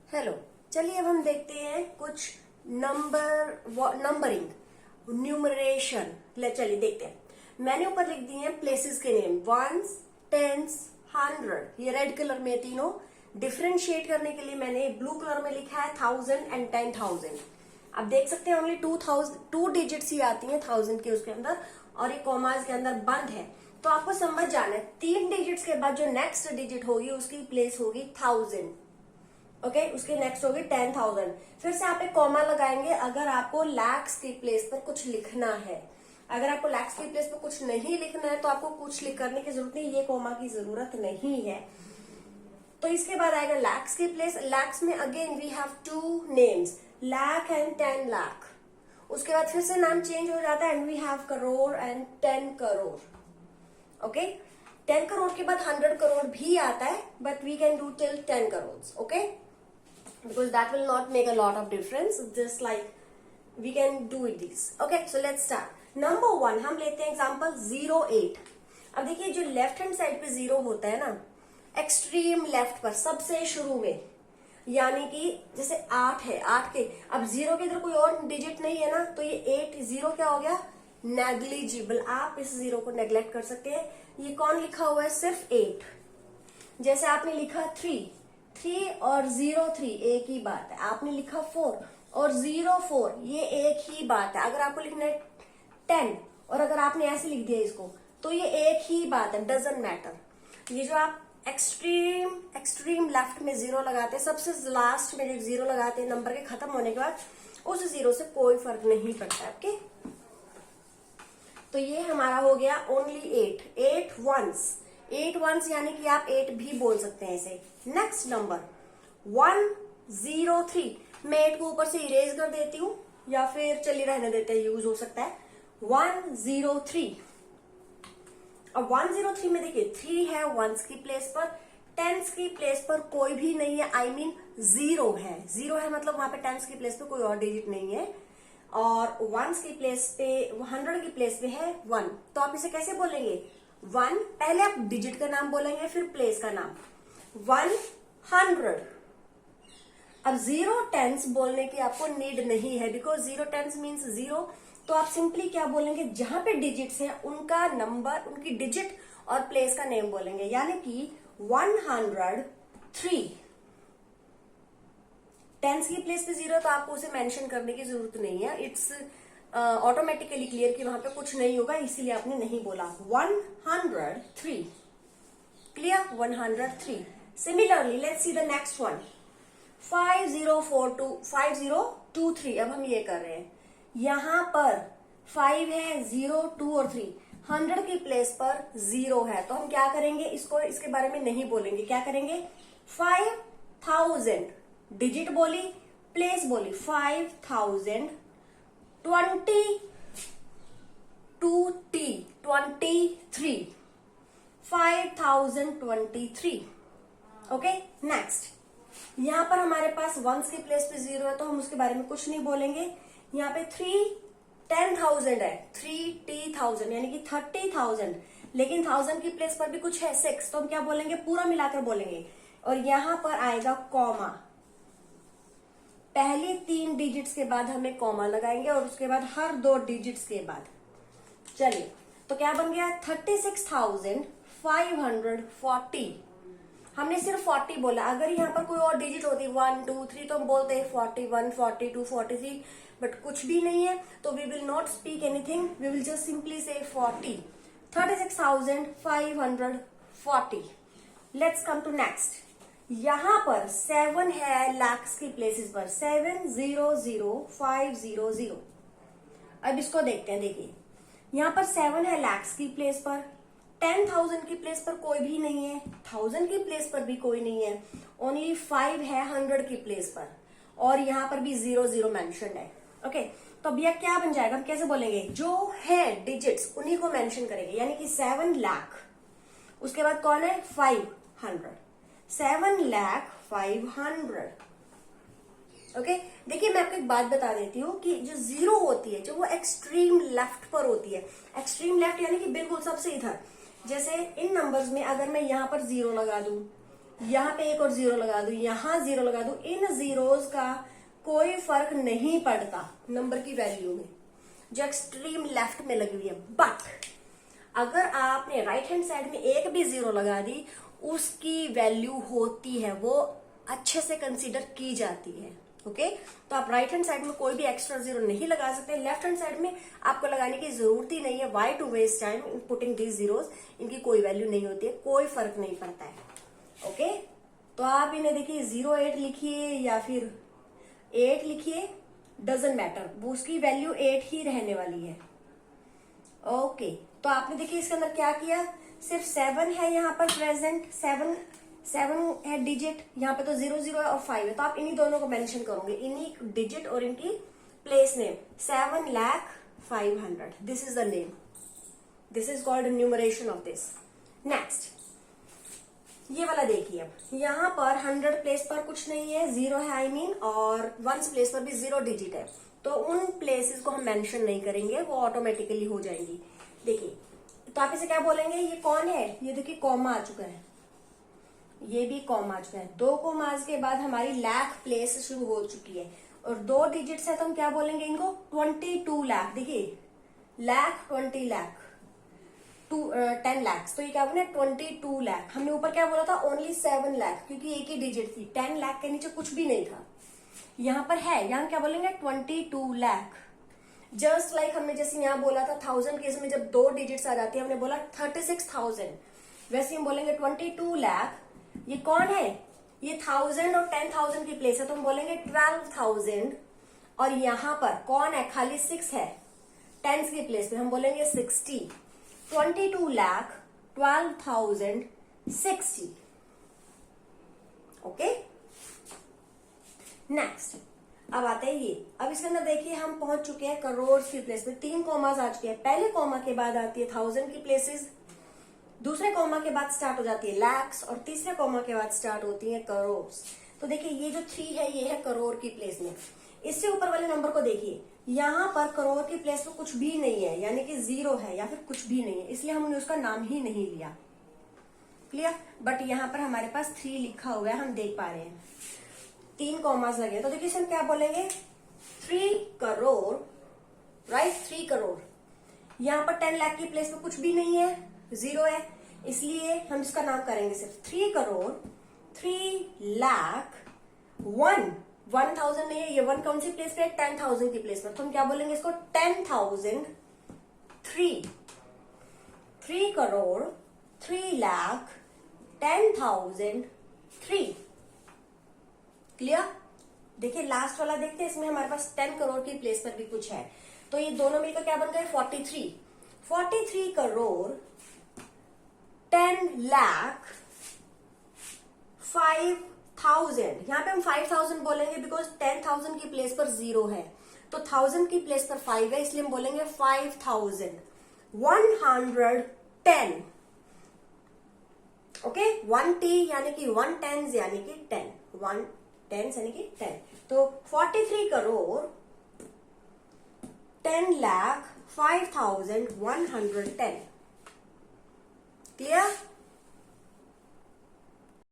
Hello. चलिए अब हम देखते हैं कुछ नंबरिंग न्यूमरेशन। चलिए देखते हैं। मैंने ऊपर लिख दिए हैं प्लेसेस के नेम, वंस, टेंस, 100। ये रेड कलर में तीनों। डिफ्रेंशिएट करने के लिए मैंने ब्लू कलर में लिखा है 1000 एंड 10,000। आप देख सकते हैं ओनली 2 डिजिट्स ही आती हैं 1000 के उसके अंदर, और ये कॉमास के अंदर बंद है। तो आपको समझ जाना है 3 डिजिट्स के बाद जो नेक्स्ट डिजिट होगी उसकी प्लेस होगी 1000। ओके, उसके नेक्स्ट होगी 10,000। फिर से आप एक कॉमा लगाएंगे अगर आपको लैक्स की प्लेस पर कुछ लिखना है। अगर आपको लैक्स की प्लेस पर कुछ नहीं लिखना है तो आपको कुछ करने की जरूरत नहीं, ये कॉमा की जरूरत नहीं है। तो इसके बाद आएगा लैक्स की प्लेस। लैक्स में again we have 2 names, lakh and 10 lakh. उसके बाद फिर से नाम चेंज हो जाता है and we have crore and 10 crore. Okay, 10 crore के बाद 100 करोड़ भी आता है, but we can do till 10 crore. Okay, because that will not make a lot of difference, just like we can do it this. Okay, so let's start. Number 1 हम लेते हैं example 08। अब देखिए जो लेफ्ट हैंड साइड पे 0 होता है ना, एक्सट्रीम लेफ्ट पर सबसे शुरू में, यानी कि जैसे 8 है, 8 के अब 0 के इधर कोई और डिजिट नहीं है ना, तो ये 8 0 क्या हो गया, नेग्लिजिबल। आप इस 0 को नेग्लेक्ट कर सकते हैं। ये कौन लिखा हुआ है, सिर्फ 8। जैसे आपने लिखा 3 और 03 एक ही बात है। आपने लिखा 4 और 04 ये एक ही बात है। अगर आपको लिखना है 10 और अगर आपने ऐसे लिख दिया इसको तो ये एक ही बात है, डजंट मैटर। ये जो आप एक्सट्रीम लेफ्ट में 0 लगाते हैं, सबसे लास्ट में जो 0 लगाते हैं नंबर के खत्म होने के बाद, उस 0 से कोई फर्क नहीं पड़ता। ओके, तो ये हमारा हो गया ओनली 8 वंस, यानी कि आप 8 भी बोल सकते हैं इसे। Next number 103। मैं 8 को ऊपर से इरेज कर देती हूँ या फिर चलिए रहने देते हैं, यूज हो सकता है। 103। अब 103 में देखिए 3 है वंस की प्लेस पर, टेंस की प्लेस पर कोई भी नहीं है, आई मीन 0 है। 0 है मतलब वहां पे टेंस की प्लेस पे कोई और डिजिट नहीं है, और वंस की प्लेस पे 100 की प्लेस पे है 1। तो आप इसे कैसे बोलेंगे, 1 पहले आप डिजिट का नाम बोलेंगे फिर प्लेस का नाम, 100। अब 0 टेंस बोलने की आपको नीड नहीं है, बिकॉज 0 टेंस मीन्स 0। तो आप सिंपली क्या बोलेंगे, जहां पे डिजिट्स हैं उनका नंबर, उनकी डिजिट और प्लेस का नेम बोलेंगे, यानी कि 103। टेंस की प्लेस पे 0 तो आपको उसे मेंशन करने की जरूरत नहीं है, इट्स ऑटोमेटिकली क्लियर कि वहां पे कुछ नहीं होगा, इसीलिए आपने नहीं बोला। 103 clear, 103। Similarly let's see the next one, 5023। अब हम ये कर रहे हैं, यहां पर 5 है, 0 2 और 3, 100 की प्लेस पर 0 है, तो हम क्या करेंगे, इसके बारे में नहीं बोलेंगे। क्या करेंगे, 5000 डिजिट बोली, प्लेस बोली 5000, 23 5023। ओके, नेक्स्ट यहां पर हमारे पास वंस की प्लेस पे 0 है तो हम उसके बारे में कुछ नहीं बोलेंगे। यहाँ पे 10,000 है, 30,000 यानी कि 30,000, लेकिन 1000 की प्लेस पर भी कुछ है 6, तो हम क्या बोलेंगे, पूरा मिलाकर बोलेंगे। और यहां पर आएगा कॉमा, पहले 3 डिजिट्स के बाद हमें कॉमा लगाएंगे और उसके बाद हर 2 डिजिट्स के बाद। चलिए, तो क्या बन गया, 36,540। हमने सिर्फ 40 बोला, अगर यहाँ पर कोई और डिजिट होती 1 2 3 तो हम बोलते हैं 41 42 43, बट कुछ भी नहीं है तो we will not speak anything, we will just simply say 40। 36,540। Let's come to next. यहां पर 7 है लैक्स की प्लेसेस पर, 700500। अब इसको देखते हैं। देखिए यहां पर 7 है लैक्स की प्लेस पर, 10,000 की प्लेस पर कोई भी नहीं है, 1000 की प्लेस पर भी कोई नहीं है, ओनली 5 है 100 की प्लेस पर, और यहां पर भी 00 मेंशन है। ओके, तो अब यह क्या बन जाएगा, हम कैसे बोलेंगे, जो है डिजिट्स उन्हीं को मेंशन करेंगे, यानी कि 7 लाख, उसके बाद कौन है 500, 7,500,000। ओके, देखिए मैं आपको एक बात बता देती हूँ कि जो 0 होती है, जो वो एक्सट्रीम लेफ्ट पर होती है, एक्सट्रीम लेफ्ट यानी कि बिल्कुल सबसे इधर। जैसे इन नंबर्स में अगर मैं यहाँ पर 0 लगा दूं, यहाँ पे एक और जीरो लगा दूं, यहाँ जीरो लगा दूं, इन जीरोस का कोई फर्क नहीं पड़ता नंबर की वैल्यू में जो एक्सट्रीम लेफ्ट में लगी हुई है। बट अगर आपने राइट हैंड साइड में एक भी जीरो लगा दी, उसकी वैल्यू होती है, वो अच्छे से कंसीडर की जाती है। ओके, तो आप राइट हैंड साइड में कोई भी एक्स्ट्रा जीरो नहीं लगा सकते। लेफ्ट हैंड साइड में आपको लगाने की जरूरत ही नहीं है। Why to waste time in putting these zeros, इनकी कोई वैल्यू नहीं होती है, कोई फर्क नहीं पड़ता है। ओके, तो आप इन्हें देखिए 08 लिखिए या फिर 8 लिखिए, डजंट मैटर, वो उसकी वैल्यू 8 ही रहने वाली है। ओके, तो आपने देखिए इसके अंदर क्या किया, सिर्फ 7 है यहाँ पर प्रेजेंट, 7 है डिजिट, यहाँ पे तो 0 0 है और 5 है, तो आप इन्हीं दोनों को मेंशन करोगे, इन्हीं डिजिट और इनकी place name. 7,500,000, this is the name, this is called numeration of this. Next ये वाला देखिए, अब यहाँ पर 100 प्लेस पर कुछ नहीं है, 0 है आई मीन, और 1 प्लेस पर भी 0 डिजिट है, तो उन प्लेसेस को हम मेंशन नहीं करेंगे, वो ऑटोमेटिकली हो जाएंगी। देखिए, तो आप इसे क्या बोलेंगे, ये कौन है, ये देखिए कॉमा आ चुका है, ये भी कॉमा आ चुका है, 2 कॉमास के बाद हमारी लाख प्लेस शुरू हो चुकी है, और 2 डिजिट्स है तो हम क्या बोलेंगे इनको, 22 लाख। देखिए लाख, 20 लाख, 10 लाख, तो ये क्या बने 22 लाख। हमने ऊपर क्या बोला था, ओनली 7 लाख, क्योंकि एक ही डिजिट थी, 10 लाख के नीचे कुछ भी नहीं था। यहाँ पर है, यहाँ क्या बोलेंगे 22 लाख। जस्ट लाइक हमने जैसे यहाँ बोला था 1000 केस में जब 2 डिजिट्स आ जाती है, हमने बोला 36,000, वैसे हम बोलेंगे 22 लाख। ये कौन है, ये 1000 और 10,000 की प्लेस है, तो हम बोलेंगे 12,000, और यहाँ पर कौन है, खाली 6 है, टेंस की प्लेस पे हम बोलेंगे 60। 22 लाख 12,060। ओके, नेक्स्ट अब आते हैं ये, अब इसके अंदर देखिए हम पहुंच चुके हैं करोड़ की प्लेस में, 3 कॉमास आ चुके हैं। पहले कॉमा के बाद आती है 1000 की प्लेसेस, दूसरे कॉमा के बाद स्टार्ट हो जाती है लैक्स, और तीसरे कॉमा के बाद स्टार्ट होती है करोड़। तो देखिए ये जो 3 है ये है करोड़ की प्लेस में। इससे ऊपर वाले नंबर को देखिए, यहाँ पर करोड़ की प्लेस में कुछ भी नहीं है, यानी कि 0 है या फिर कुछ भी नहीं है, इसलिए हमने उसका नाम ही नहीं लिया। क्लियर, बट यहाँ पर हमारे पास 3 लिखा हुआ है, हम देख पा रहे हैं, 3 कॉमास लगे, तो देखिए हम क्या बोलेंगे, 3 करोड़, राइट, 3 करोड़। यहाँ पर 10 लाख की प्लेस में कुछ भी नहीं है, 0 है, इसलिए हम इसका नाम करेंगे सिर्फ 3 करोड़ 3 लाख 1000 नहीं है, ये 1 कौन सी प्लेस पे है, 10,000 की प्लेस पर, तो हम क्या बोलेंगे इसको 10,003। 3 करोड़ 3 लाख 10,003। क्लियर, देखिए लास्ट वाला देखते हैं, इसमें हमारे पास 10 करोड़ की प्लेस पर भी कुछ है, तो ये दोनों मिलकर क्या बन गए 43 करोड़ 10 लाख 5,000। यहाँ पे हम 5,000 बोलेंगे बिकॉज 10,000 की प्लेस पर 0 है, तो 1000 की प्लेस पर 5 है, इसलिए हम बोलेंगे 5,110। ओके, 1 टी यानी कि 1 टेंस यानी कि 10, 1 टेंस यानी कि 10, तो 43 करोड़ 10 लाख 5,110। क्लियर।